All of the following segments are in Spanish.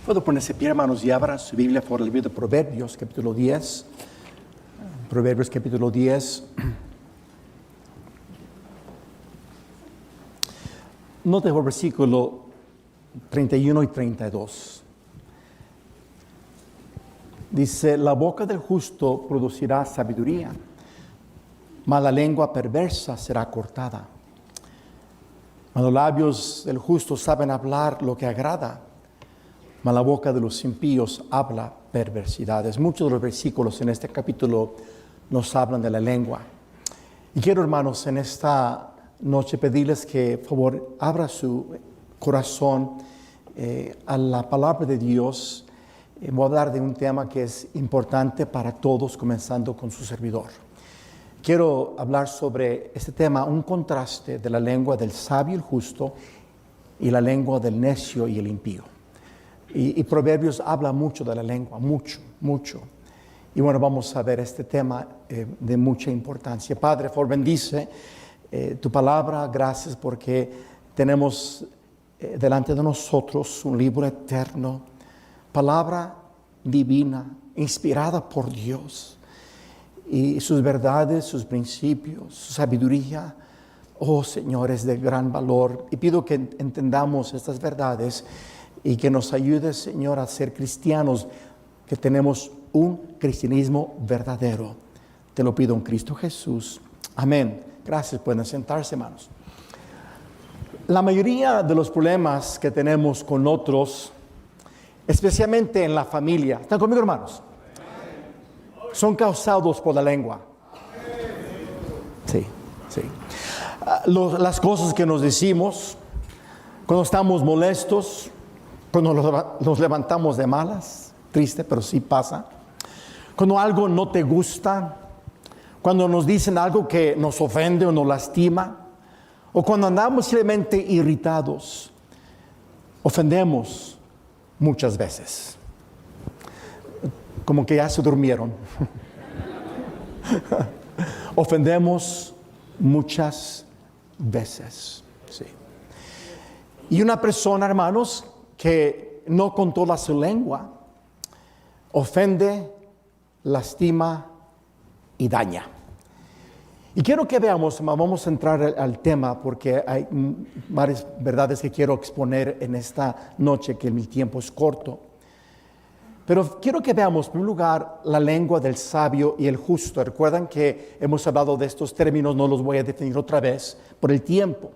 Puedo ponerse pie, hermanos, y abran su Biblia por el libro de Proverbios, capítulo 10. Proverbios, capítulo 10. Note el versículo 31 y 32. Dice, la boca del justo producirá sabiduría, mas la lengua perversa será cortada. Mas los labios del justo saben hablar lo que agrada, mas la boca de los impíos habla perversidades. Muchos de los versículos en este capítulo nos hablan de la lengua. Y quiero, hermanos, en esta noche pedirles que, por favor, abra su corazón a la palabra de Dios. Voy a hablar de un tema que es importante para todos, comenzando con su servidor. Quiero hablar sobre este tema, un contraste de la lengua del sabio y el justo y la lengua del necio y el impío. Y Proverbios habla mucho de la lengua, mucho. Y bueno, vamos a ver este tema de mucha importancia. Padre, por favor, bendice tu palabra. Gracias porque tenemos delante de nosotros un libro eterno, palabra divina, inspirada por Dios. Y sus verdades, sus principios, su sabiduría, oh Señor, es de gran valor. Y pido que entendamos estas verdades y que nos ayude, Señor, a ser cristianos, que tenemos un cristianismo verdadero. Te lo pido en Cristo Jesús. Amén. Gracias. Pueden sentarse, hermanos. La mayoría de los problemas que tenemos con otros, especialmente en la familia, ¿están conmigo, hermanos? Son causados por la lengua. Sí. Las cosas que nos decimos, cuando estamos molestos, cuando nos levantamos de malas, triste, pero sí pasa. Cuando algo no te gusta, cuando nos dicen algo que nos ofende o nos lastima, o cuando andamos simplemente irritados, ofendemos muchas veces. Como que ya se durmieron. Ofendemos muchas veces. Sí. Y una persona, hermanos, que no controla su lengua, ofende, lastima y daña. Y quiero que veamos, vamos a entrar al tema porque hay varias verdades que quiero exponer en esta noche, que mi tiempo es corto. Pero quiero que veamos, en primer lugar, la lengua del sabio y el justo. Recuerdan que hemos hablado de estos términos, no los voy a definir otra vez por el tiempo.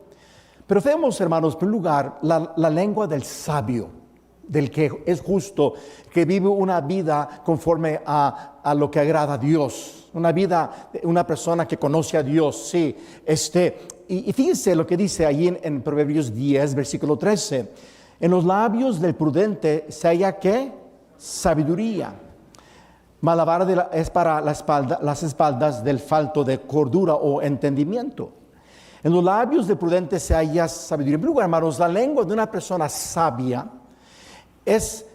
Pero veamos, hermanos, en primer lugar, la lengua del sabio, del que es justo, que vive una vida conforme a lo que agrada a Dios. Una persona que conoce a Dios, sí. Y fíjense lo que dice allí en Proverbios 10, versículo 13. En los labios del prudente se halla, ¿qué? Sabiduría. Mas la vara es para las espaldas del falto de cordura o entendimiento. En los labios del prudente se halla sabiduría. En primer lugar, hermanos, la lengua de una persona sabia es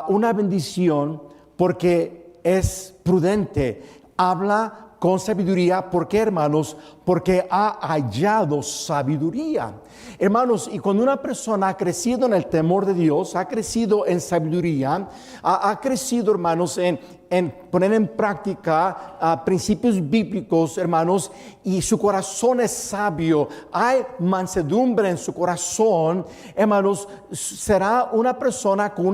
una bendición porque es prudente. Habla con sabiduría. ¿Por qué, hermanos? Porque ha hallado sabiduría. Hermanos, y cuando una persona ha crecido en el temor de Dios, ha crecido en sabiduría, ha crecido, hermanos, en poner en práctica principios bíblicos, hermanos, y su corazón es sabio, hay mansedumbre en su corazón, hermanos, será una persona con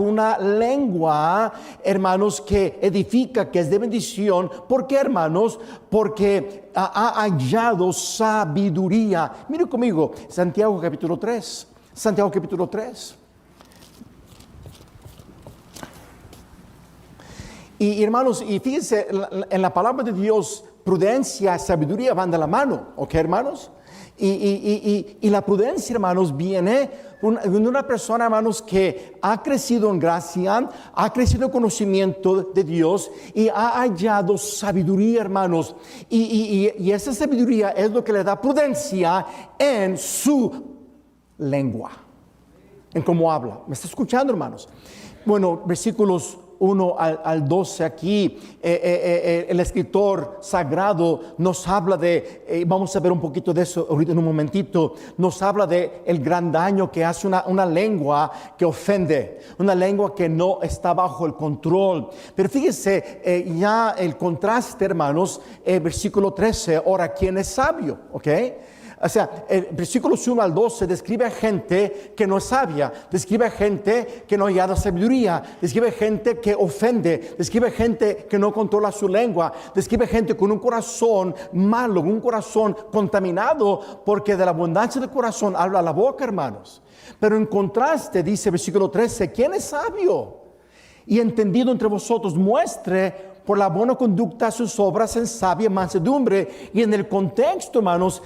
una lengua, hermanos, que edifica, que es de bendición. ¿Por qué, hermanos? Porque ha hallado sabiduría. Mire conmigo, Santiago capítulo 3. Santiago capítulo 3. Y hermanos, y fíjense, en la palabra de Dios, prudencia, sabiduría van de la mano, ¿ok, hermanos? Y la prudencia, hermanos, viene de una persona, hermanos, que ha crecido en gracia, ha crecido en conocimiento de Dios y ha hallado sabiduría, hermanos. Y esa sabiduría es lo que le da prudencia en su lengua, en cómo habla. ¿Me está escuchando, hermanos? Bueno, versículos 1 al 12 aquí, el escritor sagrado nos habla de, vamos a ver un poquito de eso ahorita en un momentito, nos habla de el gran daño que hace una lengua que ofende, una lengua que no está bajo el control. Pero fíjense, ya el contraste, hermanos, versículo 13, ahora, ¿quién es sabio? ¿Ok? O sea, el versículos 1 al 12 describe a gente que no es sabia, describe a gente que no halla sabiduría, describe a gente que ofende, describe a gente que no controla su lengua, describe a gente con un corazón malo, un corazón contaminado, porque de la abundancia del corazón habla la boca, hermanos. Pero en contraste, dice versículo 13, ¿quién es sabio y entendido entre vosotros? Muestre por la buena conducta sus obras en sabia mansedumbre. Y en el contexto, hermanos,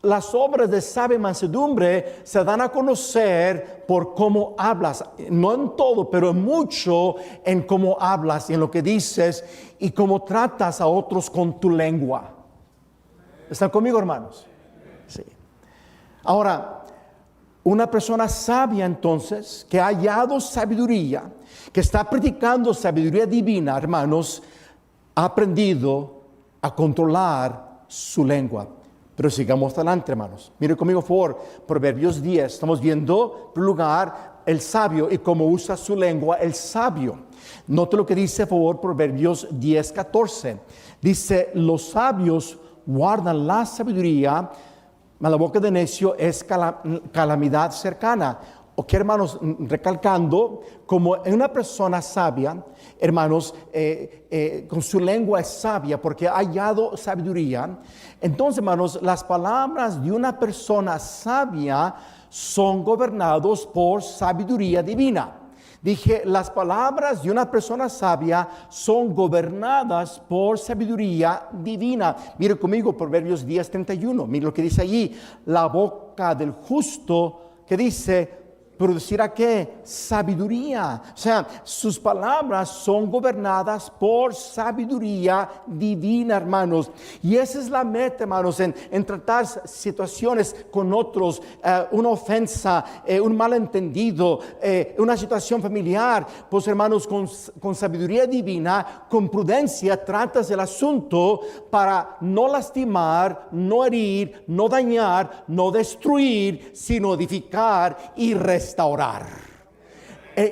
las obras de sabia mansedumbre se dan a conocer por cómo hablas, no en todo, pero en mucho en cómo hablas y en lo que dices y cómo tratas a otros con tu lengua. ¿Están conmigo, hermanos? Sí. Ahora, una persona sabia entonces, que ha hallado sabiduría, que está practicando sabiduría divina, hermanos, ha aprendido a controlar su lengua. Pero sigamos adelante, hermanos. Mire conmigo, por favor, Proverbios 10. Estamos viendo, en primer lugar, el sabio y cómo usa su lengua el sabio. Note lo que dice, por favor, Proverbios 10, 14. Dice, los sabios guardan la sabiduría, mas la boca de necio es calamidad cercana. Ok, hermanos, recalcando, como una persona sabia, hermanos, con su lengua es sabia porque ha hallado sabiduría. Entonces, hermanos, las palabras de una persona sabia son gobernados por sabiduría divina. Dije, las palabras de una persona sabia son gobernadas por sabiduría divina. Mire conmigo, Proverbios 10, 31. Mire lo que dice allí. La boca del justo, que dice, producirá ¿qué? Sabiduría. O sea, sus palabras son gobernadas por sabiduría divina, hermanos. Y esa es la meta, hermanos, en tratar situaciones con otros, una ofensa, un malentendido, una situación familiar. Pues, hermanos, con sabiduría divina, con prudencia, tratas el asunto para no lastimar, no herir, no dañar, no destruir, sino edificar y restaurar.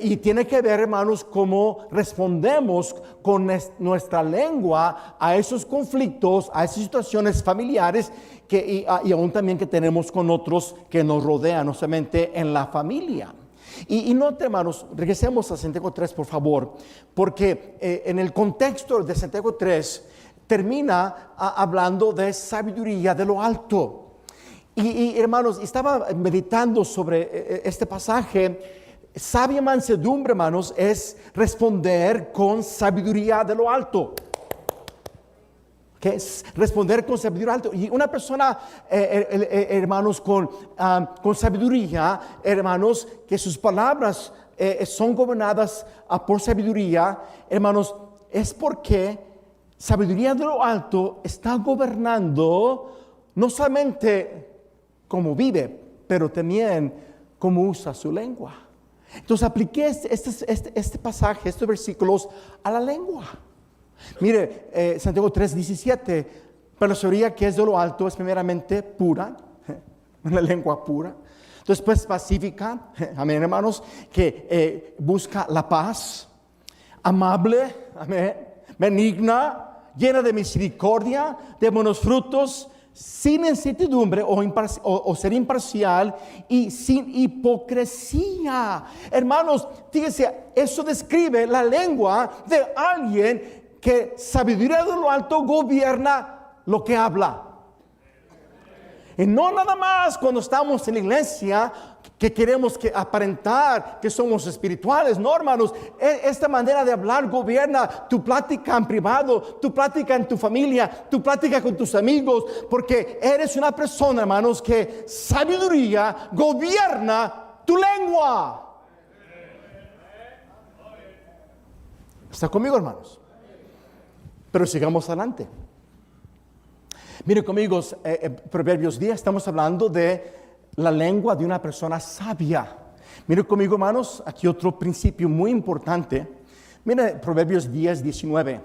Y tiene que ver, hermanos, cómo respondemos con nuestra lengua a esos conflictos, a esas situaciones familiares y aún también que tenemos con otros que nos rodean, no solamente en la familia. Y note, hermanos, regresemos a Santiago 3, por favor, porque en el contexto de Santiago 3 termina hablando de sabiduría de lo alto. Y hermanos, estaba meditando sobre este pasaje. Sabia mansedumbre, hermanos, es responder con sabiduría de lo alto. ¿Qué es? Responder con sabiduría alto. Y una persona, hermanos, con sabiduría, hermanos, que sus palabras son gobernadas por sabiduría, hermanos, es porque sabiduría de lo alto está gobernando no solamente cómo vive, pero también cómo usa su lengua. Entonces apliqué este pasaje, estos versículos a la lengua. Mire, Santiago 3:17, pero la sabiduría que es de lo alto es primeramente pura, una lengua pura. Después pacífica, amén, hermanos, que busca la paz, amable, amén, benigna, llena de misericordia, de buenos frutos, sin incertidumbre o ser imparcial y sin hipocresía. Hermanos, fíjense, eso describe la lengua de alguien que sabiduría de lo alto gobierna lo que habla. Y no nada más cuando estamos en la iglesia que queremos aparentar que somos espirituales. No, hermanos, esta manera de hablar gobierna tu plática en privado, tu plática en tu familia, tu plática con tus amigos, porque eres una persona, hermanos, que sabiduría gobierna tu lengua. ¿Está conmigo, hermanos? Pero sigamos adelante. Miren conmigo, Proverbios 10, estamos hablando de la lengua de una persona sabia. Miren conmigo, hermanos, aquí otro principio muy importante. Mire Proverbios 10:19.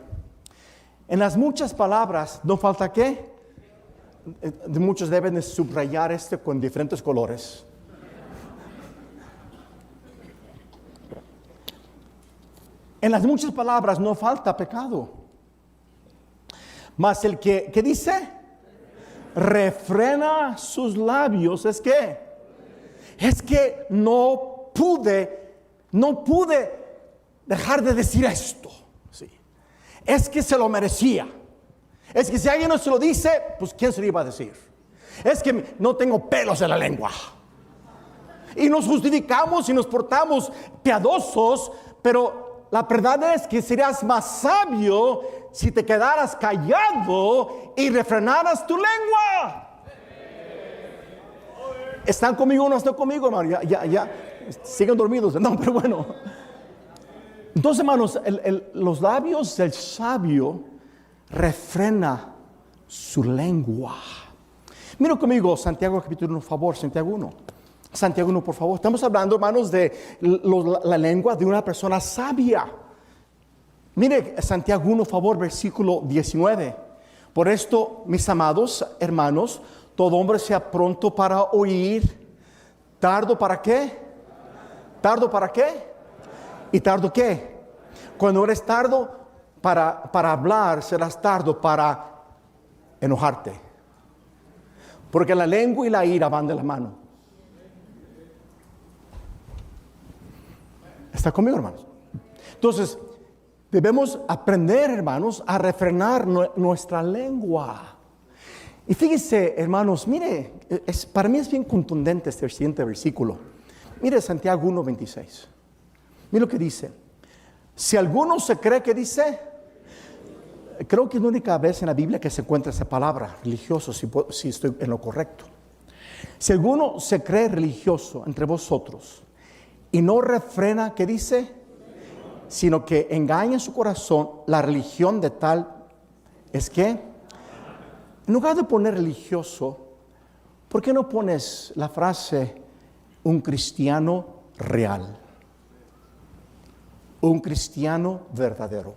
En las muchas palabras no falta ¿qué? Muchos deben de subrayar con diferentes colores. En las muchas palabras no falta pecado. Mas el que dice, refrena sus labios, es que no pude dejar de decir esto. Sí. Es que se lo merecía. Es que si alguien no se lo dice, pues ¿quién se lo iba a decir? Es que no tengo pelos en la lengua. Y nos justificamos y nos portamos piadosos, pero la verdad es que serías más sabio si te quedaras callado y refrenaras tu lengua. ¿Están conmigo o no están conmigo, hermano? Ya. Siguen dormidos. No, pero bueno. Entonces, hermanos, los labios del sabio refrena su lengua. Mira conmigo Santiago capítulo 1, por favor, Santiago 1. Santiago 1, por favor. Estamos hablando, hermanos, de la lengua de una persona sabia. Mire Santiago 1, por favor, versículo 19. Por esto, mis amados hermanos, todo hombre sea pronto para oír, tardo para qué, tardo para qué, y tardo qué. Cuando eres tardo para hablar, serás tardo para enojarte. Porque la lengua y la ira van de la mano. ¿Está conmigo, hermanos? Entonces, debemos aprender, hermanos, a refrenar nuestra lengua. Y fíjense, hermanos, mire, para mí es bien contundente este siguiente versículo. Mire Santiago 1:26. Mire lo que dice. Si alguno se cree que dice, creo que es la única vez en la Biblia que se encuentra esa palabra, religioso, si estoy en lo correcto. Si alguno se cree religioso entre vosotros y no refrena, ¿qué dice? Sino que engaña en su corazón, la religión de tal es que, en lugar de poner religioso, ¿por qué no pones la frase un cristiano real? Un cristiano verdadero.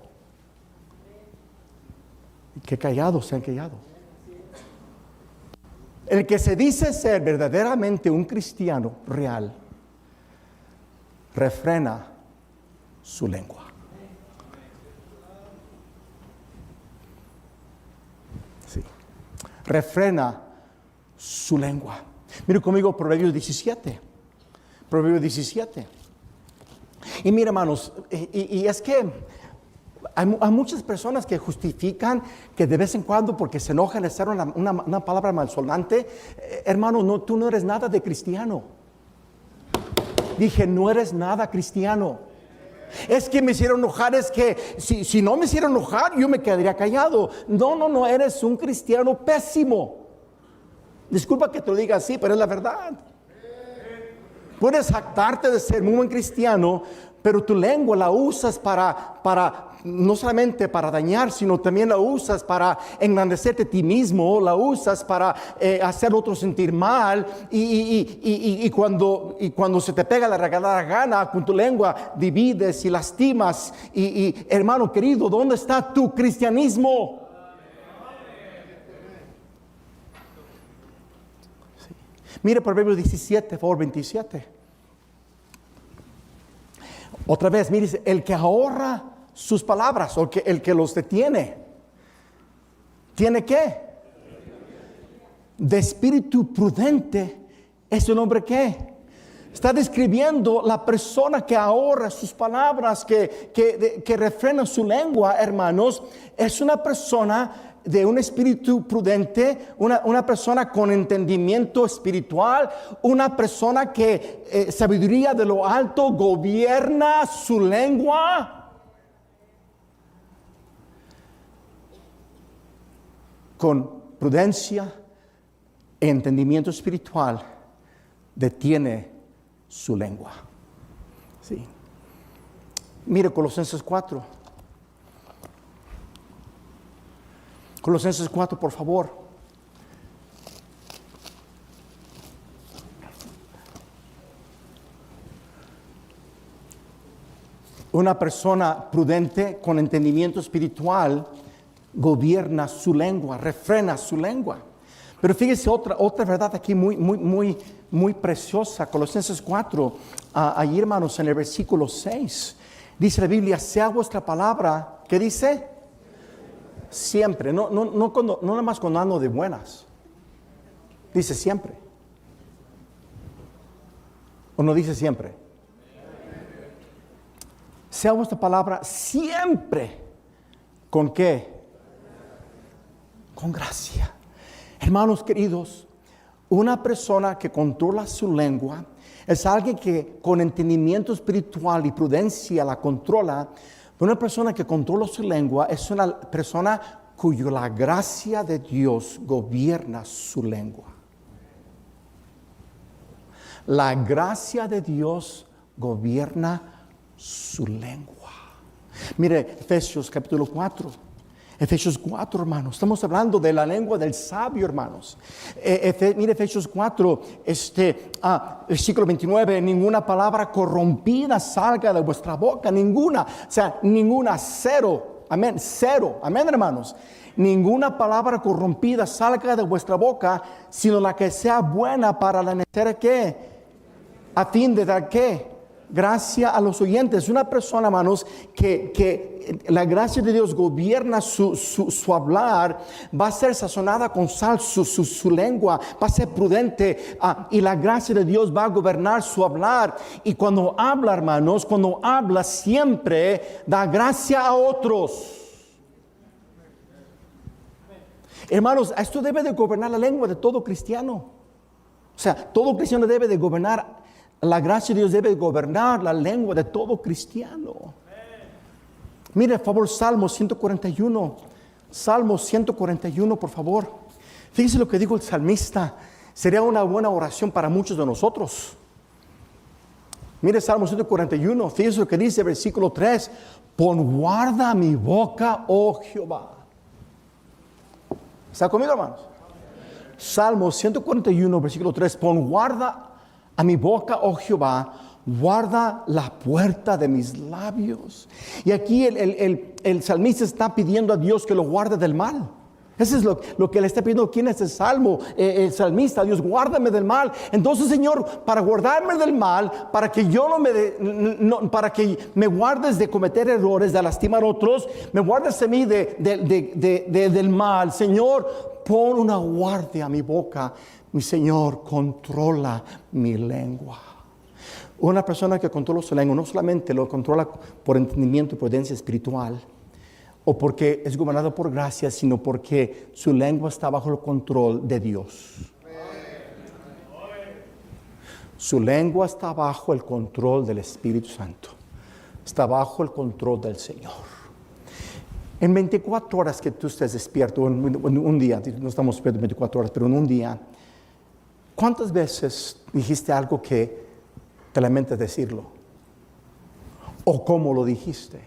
Qué callados se han callado. El que se dice ser verdaderamente un cristiano real, refrena su lengua. Sí. Refrena su lengua. Mire conmigo Proverbios 17. Proverbios 17. Y mira, hermanos, y es que hay muchas personas que justifican que de vez en cuando, porque se enojan, hacer una palabra malsonante. Hermano, no, tú no eres nada de cristiano. Dije, no eres nada cristiano. Es que me hicieron enojar, es que si no me hicieron enojar, yo me quedaría callado. No, eres un cristiano pésimo. Disculpa que te lo diga así, pero es la verdad. Puedes jactarte de ser muy buen cristiano, pero tu lengua la usas para no solamente para dañar, sino también la usas para engrandecerte a ti mismo, la usas para hacer a otros sentir mal, y cuando se te pega la regalada gana, con tu lengua divides y lastimas, y hermano querido, ¿dónde está tu cristianismo? Sí. Mire Proverbios 17, por favor, 27. Otra vez, mire, el que ahorra sus palabras, o el que los detiene, ¿tiene qué? De espíritu prudente es el hombre que está describiendo la persona que ahorra sus palabras, que refrena su lengua, hermanos. Es una persona de un espíritu prudente, una persona con entendimiento espiritual, una persona que sabiduría de lo alto gobierna su lengua. Con prudencia e entendimiento espiritual detiene su lengua. Sí. Mire Colosenses 4. Colosenses 4, por favor. Una persona prudente con entendimiento espiritual gobierna su lengua, refrena su lengua. Pero fíjese otra verdad aquí muy preciosa. Colosenses 4, allí hermanos en el versículo 6, dice la Biblia, sea vuestra palabra, ¿qué dice? Siempre, no nada más cuando ando de buenas. Dice siempre. ¿O no dice siempre? Sea vuestra palabra siempre. ¿Con qué? Con gracia. Hermanos queridos, una persona que controla su lengua es alguien que con entendimiento espiritual y prudencia la controla. Una persona que controla su lengua es una persona cuya la gracia de Dios gobierna su lengua. La gracia de Dios gobierna su lengua. Mire, Efesios capítulo 4. Efesios 4, hermanos. Estamos hablando de la lengua del sabio, hermanos. Mire, Efesios 4, versículo 29. Ninguna palabra corrompida salga de vuestra boca. Ninguna. O sea, ninguna. Cero. Amén. Cero. Amén, hermanos. Ninguna palabra corrompida salga de vuestra boca, sino la que sea buena para la necesidad ¿qué? A fin de dar ¿qué? Gracia a los oyentes. Una persona, hermanos, que la gracia de Dios gobierna su hablar, va a ser sazonada con sal su lengua, va a ser prudente, y la gracia de Dios va a gobernar su hablar. Y cuando habla, hermanos, cuando habla siempre da gracia a otros. Hermanos, esto debe de gobernar la lengua de todo cristiano. O sea, todo cristiano debe de gobernar. La gracia de Dios debe gobernar la lengua de todo cristiano. Mire, por favor, Salmo 141. Salmo 141, por favor. Fíjese lo que dijo el salmista. Sería una buena oración para muchos de nosotros. Mire, Salmo 141. Fíjese lo que dice, versículo 3. Pon guarda mi boca, oh Jehová. ¿Está conmigo, hermanos? Salmo 141, versículo 3. Pon guarda a mi boca, oh Jehová, guarda la puerta de mis labios. Y aquí el salmista está pidiendo a Dios que lo guarde del mal. Eso es lo que le está pidiendo. ¿Quién es el salmo? El salmista. Dios, guárdame del mal. Entonces, Señor, para guardarme del mal, para que yo para que me guardes de cometer errores, de lastimar a otros, me guardes a mí del mal. Señor, pon una guardia a mi boca. Mi Señor, controla mi lengua. Una persona que controla su lengua no solamente lo controla por entendimiento y prudencia espiritual, o porque es gobernado por gracia, sino porque su lengua está bajo el control de Dios. Su lengua está bajo el control del Espíritu Santo. Está bajo el control del Señor. En 24 horas que tú estés despierto, en un día, no estamos despiertos 24 horas, pero en un día, ¿cuántas veces dijiste algo que te lamentas decirlo? ¿O cómo lo dijiste?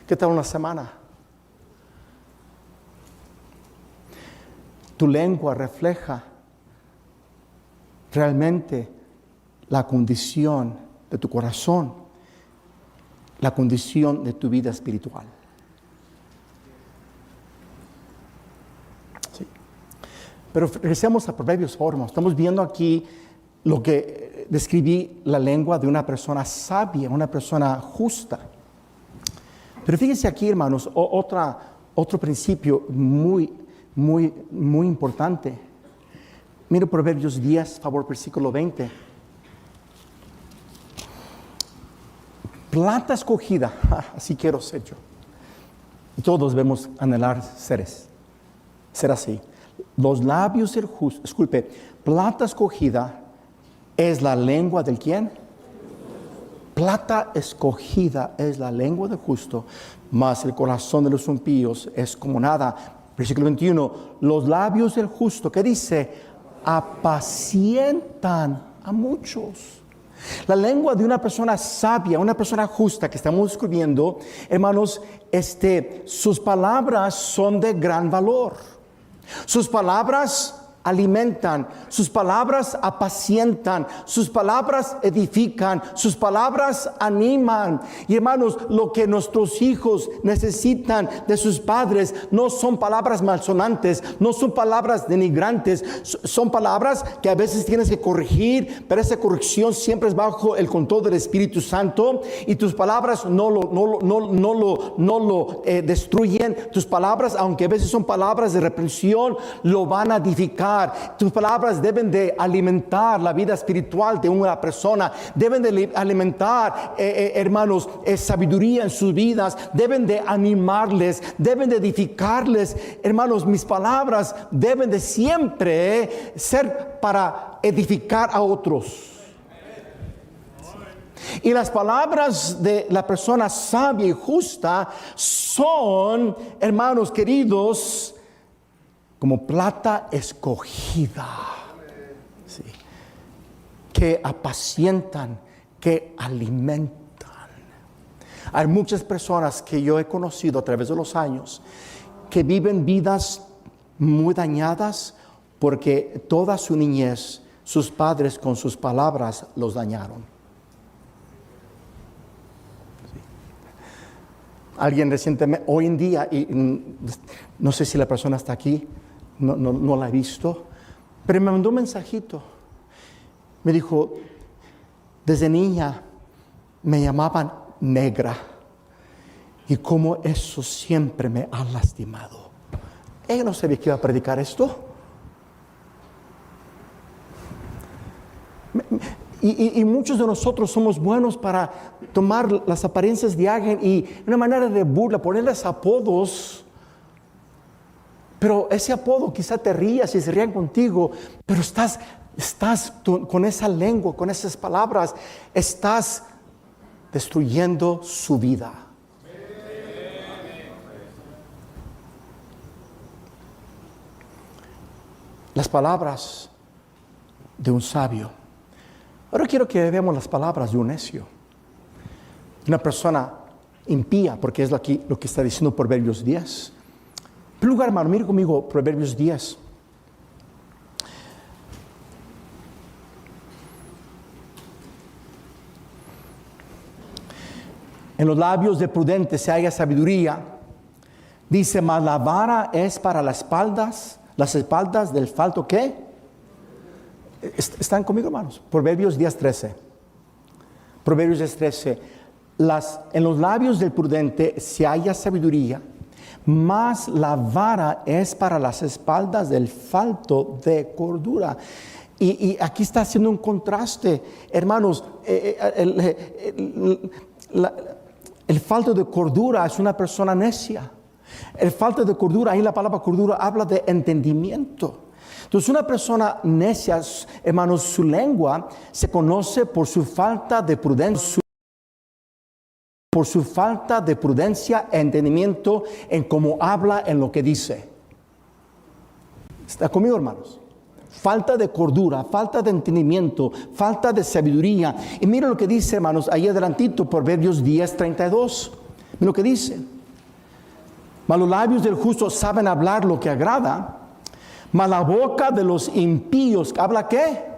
¿Qué tal una semana? Tu lengua refleja realmente la condición de tu corazón, la condición de tu vida espiritual. Sí. Pero regresemos a Proverbios 4. Estamos viendo aquí lo que describí la lengua de una persona sabia, una persona justa. Pero fíjense aquí, hermanos, otro principio muy importante. Mira Proverbios 10, favor, versículo 20. Planta escogida, así quiero ser yo. Todos debemos anhelar ser así. Los labios del justo, planta escogida es la lengua del ¿quién? Plata escogida es la lengua del justo, mas el corazón de los impíos es como nada. Versículo 21, los labios del justo, ¿qué dice? Apacientan a muchos. La lengua de una persona sabia, una persona justa que estamos descubriendo, hermanos, sus palabras son de gran valor. Sus palabras alimentan, sus palabras apacientan, sus palabras edifican, sus palabras animan. Y hermanos, lo que nuestros hijos necesitan de sus padres no son palabras malsonantes, no son palabras denigrantes, son palabras que a veces tienes que corregir, pero esa corrección siempre es bajo el control del Espíritu Santo, y tus palabras no lo destruyen. Tus palabras, aunque a veces son palabras de reprensión, lo van a edificar. Tus palabras deben de alimentar la vida espiritual de una persona, deben de alimentar, hermanos, sabiduría en sus vidas, deben de animarles, deben de edificarles. Hermanos, mis palabras deben de siempre ser para edificar a otros. Y las palabras de la persona sabia y justa son, hermanos queridos, como plata escogida, sí, que apacientan, que alimentan. Hay muchas personas que yo he conocido a través de los años que viven vidas muy dañadas porque toda su niñez sus padres con sus palabras los dañaron. Sí. Alguien recientemente, hoy en día, y no sé si la persona está aquí, no la he visto, pero me mandó un mensajito. Me dijo, desde niña me llamaban negra, y cómo eso siempre me ha lastimado. Ella no sabía que iba a predicar esto. Y muchos de nosotros somos buenos para tomar las apariencias de alguien y una manera de burla, ponerles apodos. Pero ese apodo quizá te rías y se rían contigo, pero estás con esa lengua, con esas palabras, estás destruyendo su vida. Las palabras de un sabio. Ahora quiero que veamos las palabras de un necio. Una persona impía, porque es lo que está diciendo Proverbios 10. En primer lugar, hermano, mire conmigo Proverbios 10. En los labios de prudente se halla sabiduría. Dice, mas la vara es para las espaldas del falto, ¿qué? ¿Están conmigo, hermanos? Proverbios 10:13. Proverbios 10:13. En los labios del prudente se halla sabiduría, mas la vara es para las espaldas del falto de cordura. Y aquí está haciendo un contraste, hermanos. El falto de cordura es una persona necia. El falta de cordura, ahí la palabra cordura habla de entendimiento. Entonces, una persona necia, hermanos, su lengua se conoce por su falta de prudencia. Por su falta de prudencia e entendimiento en cómo habla, en lo que dice. ¿Está conmigo, hermanos? Falta de cordura, falta de entendimiento, falta de sabiduría. Y mira lo que dice, hermanos, ahí adelantito, Proverbios 10:32. Mira lo que dice. Mas los labios del justo saben hablar lo que agrada, mas la boca de los impíos, ¿habla qué?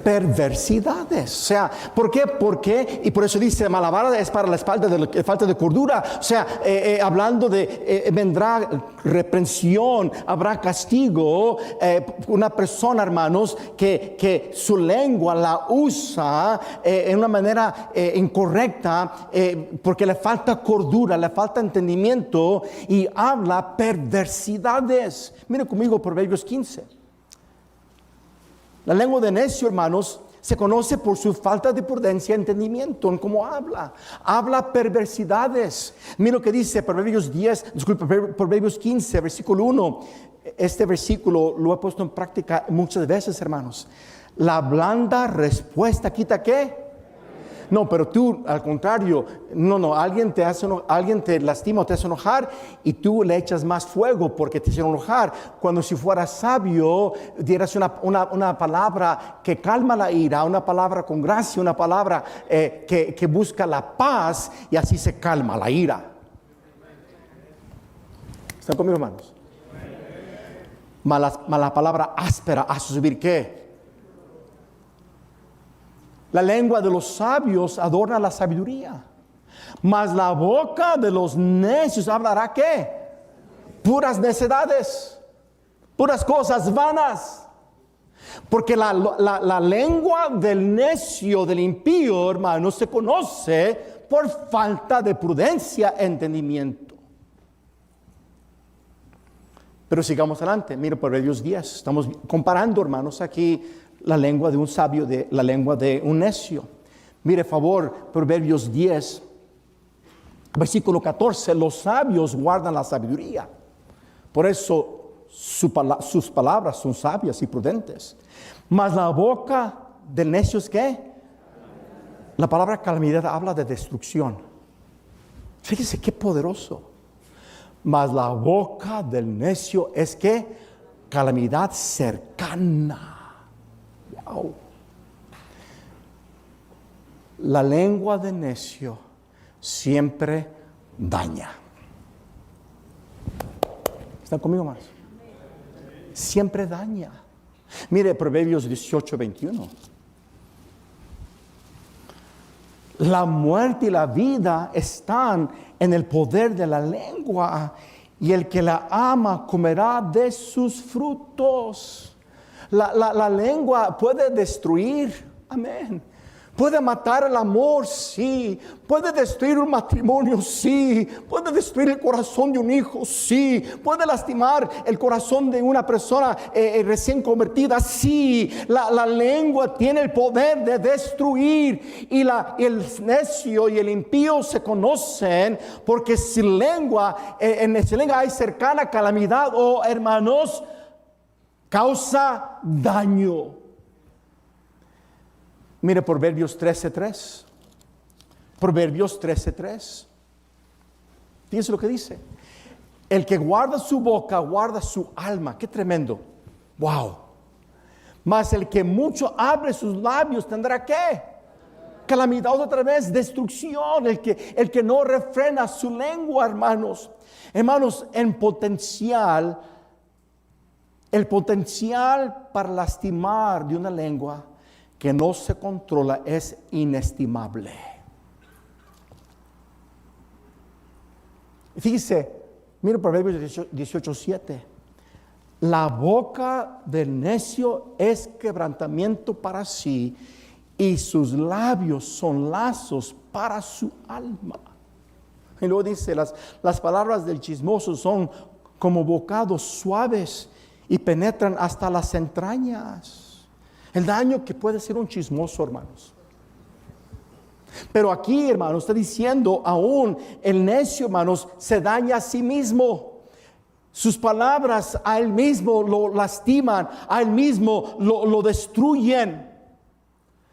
Perversidades. O sea, ¿por qué? Porque, y por eso dice, malabara es para la espalda de la falta de cordura. O sea, hablando de, vendrá reprensión, habrá castigo. Una persona, hermanos, que su lengua la usa en una manera incorrecta, porque le falta cordura, le falta entendimiento y habla perversidades. Mira conmigo Proverbios 15. La lengua de necio, hermanos, se conoce por su falta de prudencia y entendimiento en cómo habla. Habla perversidades. Mira lo que dice Proverbios 15, versículo 1. Este versículo lo he puesto en práctica muchas veces, hermanos. La blanda respuesta quita ¿qué? No, pero tú, al contrario, alguien te lastima o te hace enojar y tú le echas más fuego porque te hicieron enojar. Cuando si fueras sabio, dieras una palabra que calma la ira, una palabra con gracia, una palabra que busca la paz y así se calma la ira. ¿Están conmigo, hermanos? Mas la palabra áspera hace subir ¿qué? La lengua de los sabios adorna la sabiduría. Mas la boca de los necios hablará ¿qué? Puras necedades. Puras cosas vanas. Porque la lengua del necio, del impío, hermano, se conoce por falta de prudencia e entendimiento. Pero sigamos adelante. Mira Proverbios 10. Estamos comparando, hermanos, aquí la lengua de un sabio de la lengua de un necio. Mire, favor, Proverbios 10, versículo 14. Los sabios guardan la sabiduría. Por eso sus palabras son sabias y prudentes. Mas la boca del necio es ¿qué? La palabra calamidad habla de destrucción. Fíjese qué poderoso. Mas la boca del necio es ¿qué? Calamidad cercana. Wow. La lengua del necio siempre daña. ¿Están conmigo más? Siempre daña. Mire Proverbios 18, 21. La muerte y la vida están en el poder de la lengua, y el que la ama comerá de sus frutos. La lengua puede destruir, amén. Puede matar el amor, sí. Puede destruir un matrimonio, sí. Puede destruir el corazón de un hijo, sí. Puede lastimar el corazón de una persona recién convertida, sí. La lengua tiene el poder de destruir. Y el necio y el impío se conocen porque sin lengua, en su lengua hay cercana calamidad, oh hermanos, causa daño. Mire Proverbios 13:3. Proverbios 13:3. Fíjense lo que dice. El que guarda su boca, guarda su alma. Qué tremendo. Wow. Mas el que mucho abre sus labios tendrá ¿qué? Calamidad, otra vez, destrucción. El que no refrena su lengua, hermanos. Hermanos, el potencial para lastimar de una lengua que no se controla es inestimable. Fíjese, mira Proverbios 18:7. La boca del necio es quebrantamiento para sí, y sus labios son lazos para su alma. Y luego dice, las palabras del chismoso son como bocados suaves y penetran hasta las entrañas. El daño que puede ser un chismoso, hermanos. Pero aquí, hermanos, está diciendo aún el necio, hermanos, se daña a sí mismo. Sus palabras a él mismo lo lastiman, a él mismo lo destruyen.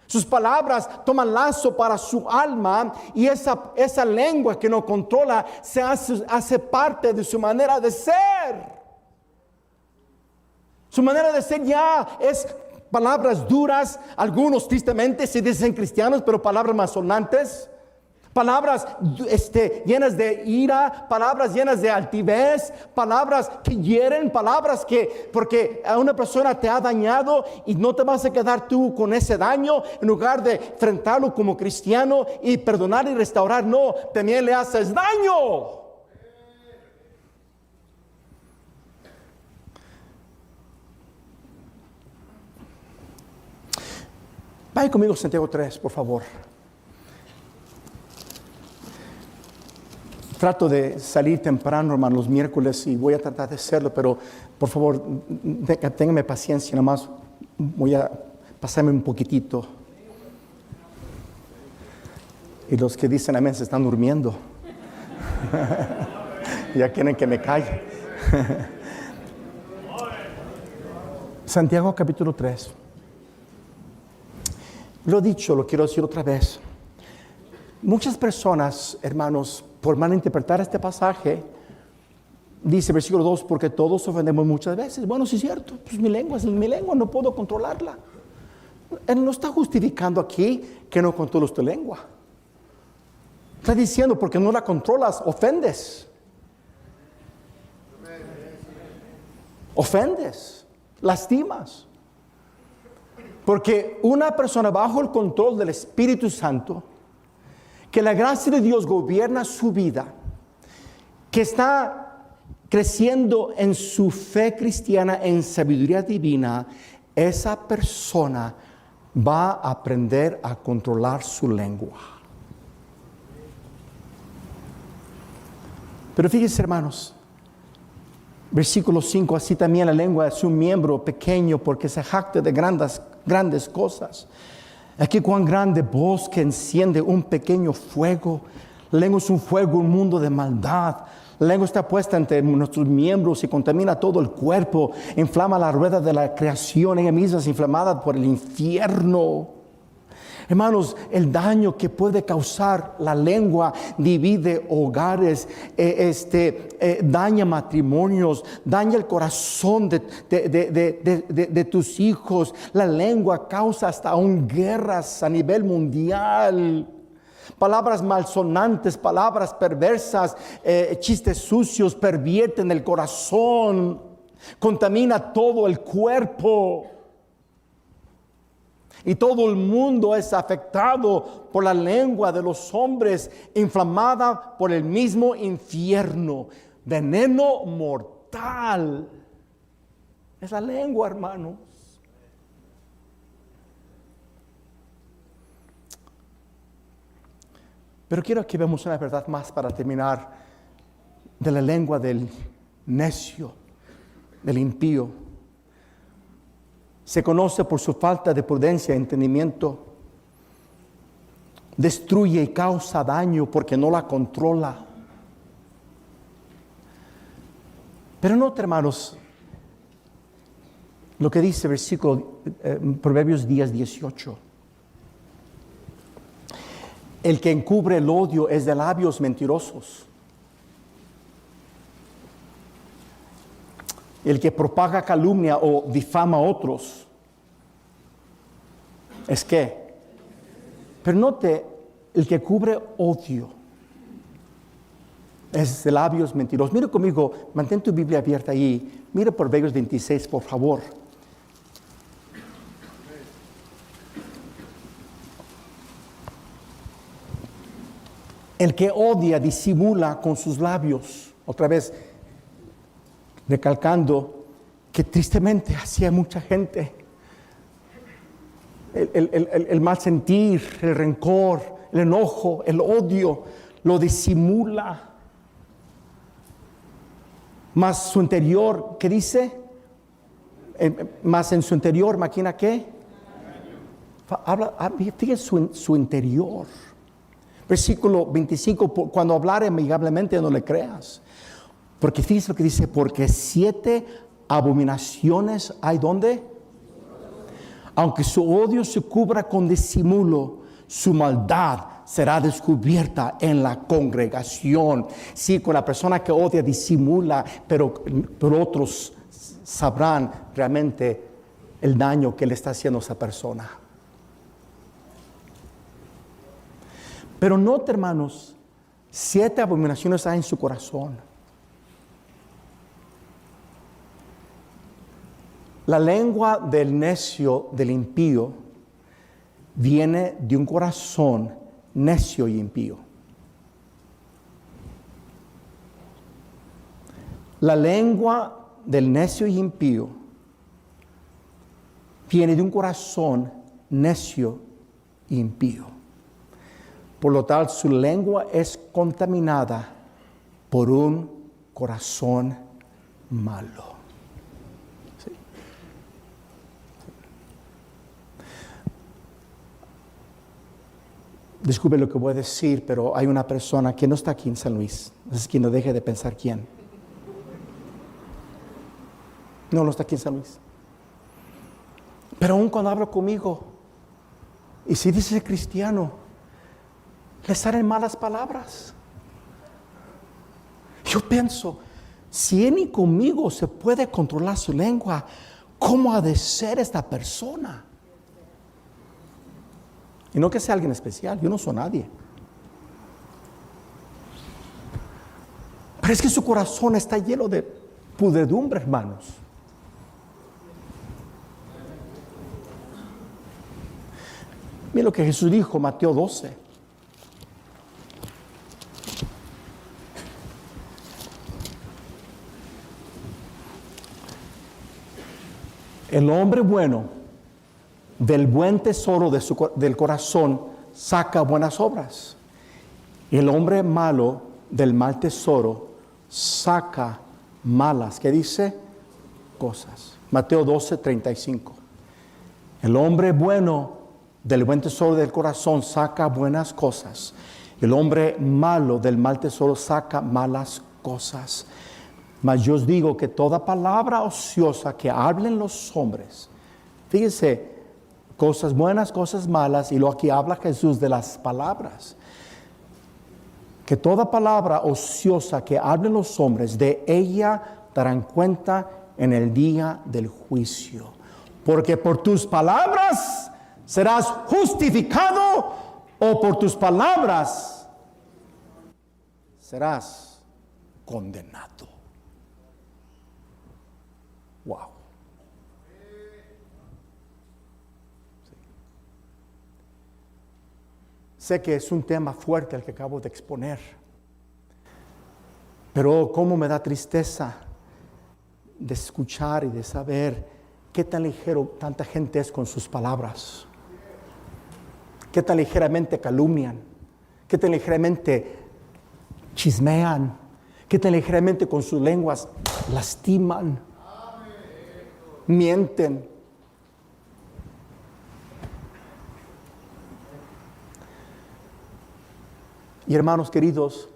Sus palabras toman lazo para su alma, y esa lengua que no controla se hace parte de su manera de ser. Su manera de ser ya es palabras duras, algunos tristemente se dicen cristianos, pero palabras malsonantes, palabras llenas de ira, palabras llenas de altivez, palabras que hieren, palabras que, porque a una persona te ha dañado y no te vas a quedar tú con ese daño, en lugar de enfrentarlo como cristiano y perdonar y restaurar, no, también le haces daño. Vaya conmigo Santiago 3, por favor. Trato de salir temprano, hermano, los miércoles, y voy a tratar de hacerlo, pero por favor, ténganme paciencia, nada más voy a pasarme un poquitito. Y los que dicen amén se están durmiendo. Ya quieren que me calle. Santiago capítulo 3. Lo dicho, lo quiero decir otra vez. Muchas personas, hermanos, por malinterpretar este pasaje, dice versículo 2, porque todos ofendemos muchas veces. Bueno, sí es cierto, pues mi lengua es mi lengua, no puedo controlarla. Él no está justificando aquí que no controles tu lengua. Está diciendo, porque no la controlas, ofendes. ofendes, lastimas. Porque una persona bajo el control del Espíritu Santo, que la gracia de Dios gobierna su vida, que está creciendo en su fe cristiana, en sabiduría divina, esa persona va a aprender a controlar su lengua. Pero fíjense, hermanos, versículo 5, así también la lengua es un miembro pequeño porque se jacta de grandes cosas. Aquí cuán grande bosque enciende un pequeño fuego. La lengua es un fuego, un mundo de maldad. La lengua está puesta entre nuestros miembros y contamina todo el cuerpo. Inflama la rueda de la creación. Ella misma es inflamada por el infierno. Hermanos, el daño que puede causar la lengua divide hogares, daña matrimonios, daña el corazón de tus hijos. La lengua causa hasta aún guerras a nivel mundial. Palabras malsonantes, palabras perversas, chistes sucios pervierten el corazón, contamina todo el cuerpo. Y todo el mundo es afectado por la lengua de los hombres, inflamada por el mismo infierno. Veneno mortal es la lengua, hermanos. Pero quiero que veamos una verdad más para terminar de la lengua del necio, del impío. Se conoce por su falta de prudencia y entendimiento. Destruye y causa daño porque no la controla. Pero note, hermanos, lo que dice versículo Proverbios 10:18. El que encubre el odio es de labios mentirosos. El que propaga calumnia o difama a otros. ¿Es qué? Pero note, el que cubre odio es de labios mentirosos. Mira conmigo, mantén tu Biblia abierta ahí. Mira Proverbios 26, por favor. El que odia disimula con sus labios. Otra vez, recalcando que tristemente hacía mucha gente. El mal sentir, el rencor, el enojo, el odio, lo disimula. Mas su interior, ¿qué dice? Más en su interior, ¿maquina qué? Fíjense su interior. Versículo 25, cuando hablare amigablemente no le creas. Porque fíjense lo que dice, porque 7 abominaciones hay ¿dónde? Aunque su odio se cubra con disimulo, su maldad será descubierta en la congregación. Sí, con la persona que odia disimula, pero otros sabrán realmente el daño que le está haciendo a esa persona. Pero note, hermanos, 7 abominaciones hay en su corazón. La lengua del necio, del impío, viene de un corazón necio y impío. La lengua del necio y impío viene de un corazón necio y impío. Por lo tal, su lengua es contaminada por un corazón malo. ¿Sí? Disculpe lo que voy a decir, pero hay una persona que no está aquí en San Luis. Es que no deje de pensar quién. No está aquí en San Luis. Pero aún cuando hablo conmigo, y si dice cristiano, le salen malas palabras. Yo pienso, si él ni conmigo se puede controlar su lengua, ¿cómo ha de ser esta persona? Y no que sea alguien especial, yo no soy nadie. Pero es que su corazón está lleno de pudredumbre, hermanos. Mira lo que Jesús dijo, Mateo 12. El hombre bueno del buen tesoro del corazón saca buenas obras. Y el hombre malo del mal tesoro saca malas, ¿qué dice? Cosas. Mateo 12, 35. El hombre bueno del buen tesoro del corazón saca buenas cosas. El hombre malo del mal tesoro saca malas cosas. Mas yo os digo que toda palabra ociosa que hablen los hombres, fíjense, cosas buenas, cosas malas, y lo aquí habla Jesús de las palabras. Que toda palabra ociosa que hablen los hombres, de ella darán cuenta en el día del juicio. Porque por tus palabras serás justificado, o por tus palabras serás condenado. Wow. Sí. Sé que es un tema fuerte el que acabo de exponer, pero cómo me da tristeza de escuchar y de saber qué tan ligero tanta gente es con sus palabras, qué tan ligeramente calumnian, qué tan ligeramente chismean, qué tan ligeramente con sus lenguas lastiman, mienten. Y hermanos queridos,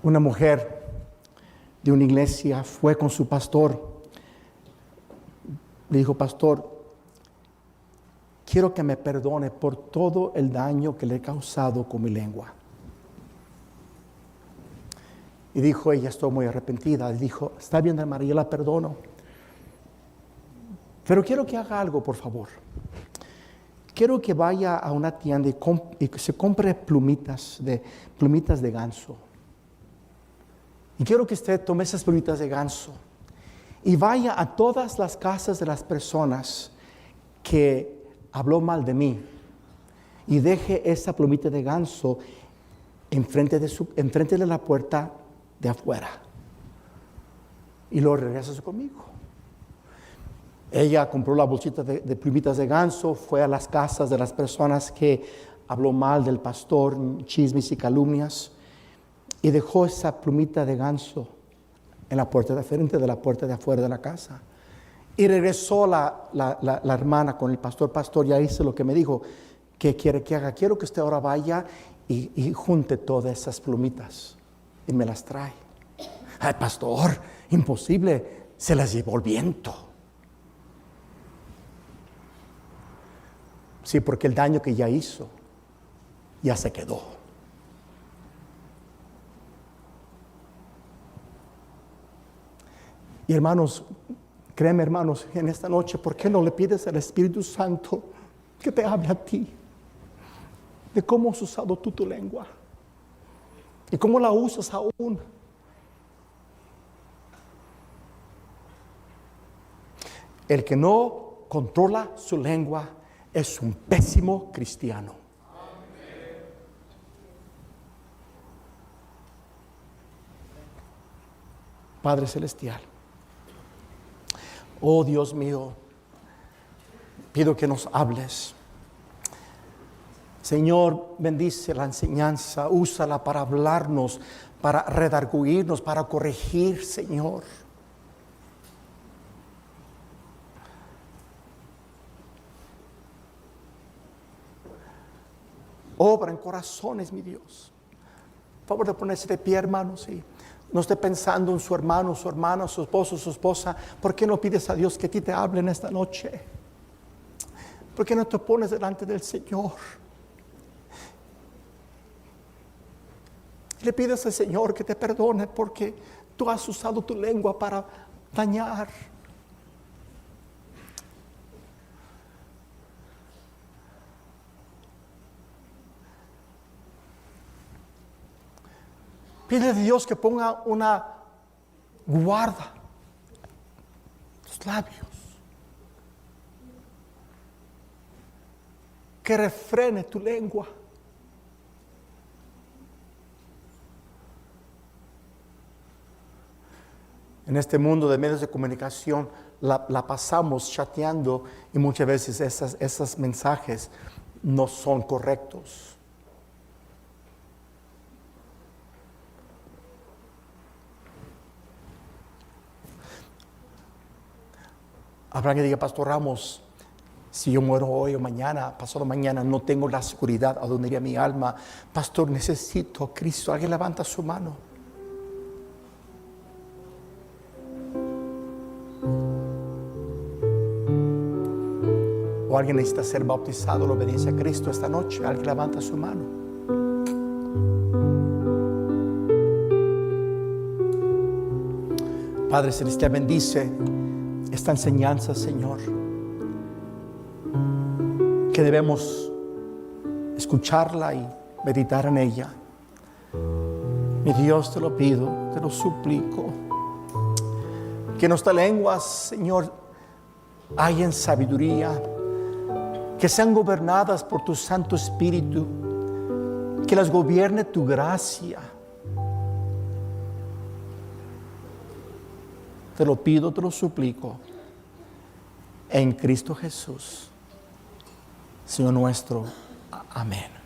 una mujer de una iglesia fue con su pastor. Le dijo: pastor, quiero que me perdone por todo el daño que le he causado con mi lengua. Y dijo ella: estoy muy arrepentida. Le dijo: está bien, hermana, yo la perdono. Pero quiero que haga algo, por favor. Quiero que vaya a una tienda y se compre plumitas de ganso. Y quiero que usted tome esas plumitas de ganso y vaya a todas las casas de las personas que habló mal de mí y deje esa plumita de ganso enfrente de la puerta de afuera. Y luego regresa conmigo. Ella compró la bolsita de plumitas de ganso, fue a las casas de las personas que habló mal del pastor, chismes y calumnias, y dejó esa plumita de ganso en la puerta de frente de la puerta de afuera de la casa. Y regresó la hermana con el pastor: pastor, ya hice lo que me dijo. ¿Qué quiere que haga? Quiero que usted ahora vaya y junte todas esas plumitas y me las trae. Ay, pastor, imposible, se las llevó el viento. Sí, porque el daño que ya hizo ya se quedó. Y hermanos, créeme, hermanos, en esta noche, ¿por qué no le pides al Espíritu Santo que te hable a ti de cómo has usado tú tu lengua y cómo la usas aún? El que no controla su lengua es un pésimo cristiano. Padre Celestial, oh Dios mío, pido que nos hables. Señor, bendice la enseñanza, úsala para hablarnos, para redarguirnos, para corregir, Señor. Obra en corazones, mi Dios. Por favor de ponerse de pie, hermanos, y no esté pensando en su hermano, su hermana, su esposo, su esposa. ¿Por qué no pides a Dios que a ti te hable en esta noche? ¿Por qué no te pones delante del Señor? Le pides al Señor que te perdone porque tú has usado tu lengua para dañar. Pide a Dios que ponga una guarda tus labios. Que refrene tu lengua. En este mundo de medios de comunicación la pasamos chateando y muchas veces esos mensajes no son correctos. Habrá que diga, Pastor Ramos, si yo muero hoy o mañana, pasado mañana, no tengo la seguridad a dónde iría mi alma. Pastor, necesito a Cristo. Alguien levanta su mano. O alguien necesita ser bautizado en la obediencia a Cristo esta noche. Alguien levanta su mano. Padre Celestial, bendice esta enseñanza, Señor, que debemos escucharla y meditar en ella. Mi Dios, te lo pido, te lo suplico, que nuestras lenguas, Señor, hayan sabiduría, que sean gobernadas por tu Santo Espíritu, que las gobierne tu gracia. Te lo pido, te lo suplico, en Cristo Jesús, Señor nuestro. Amén.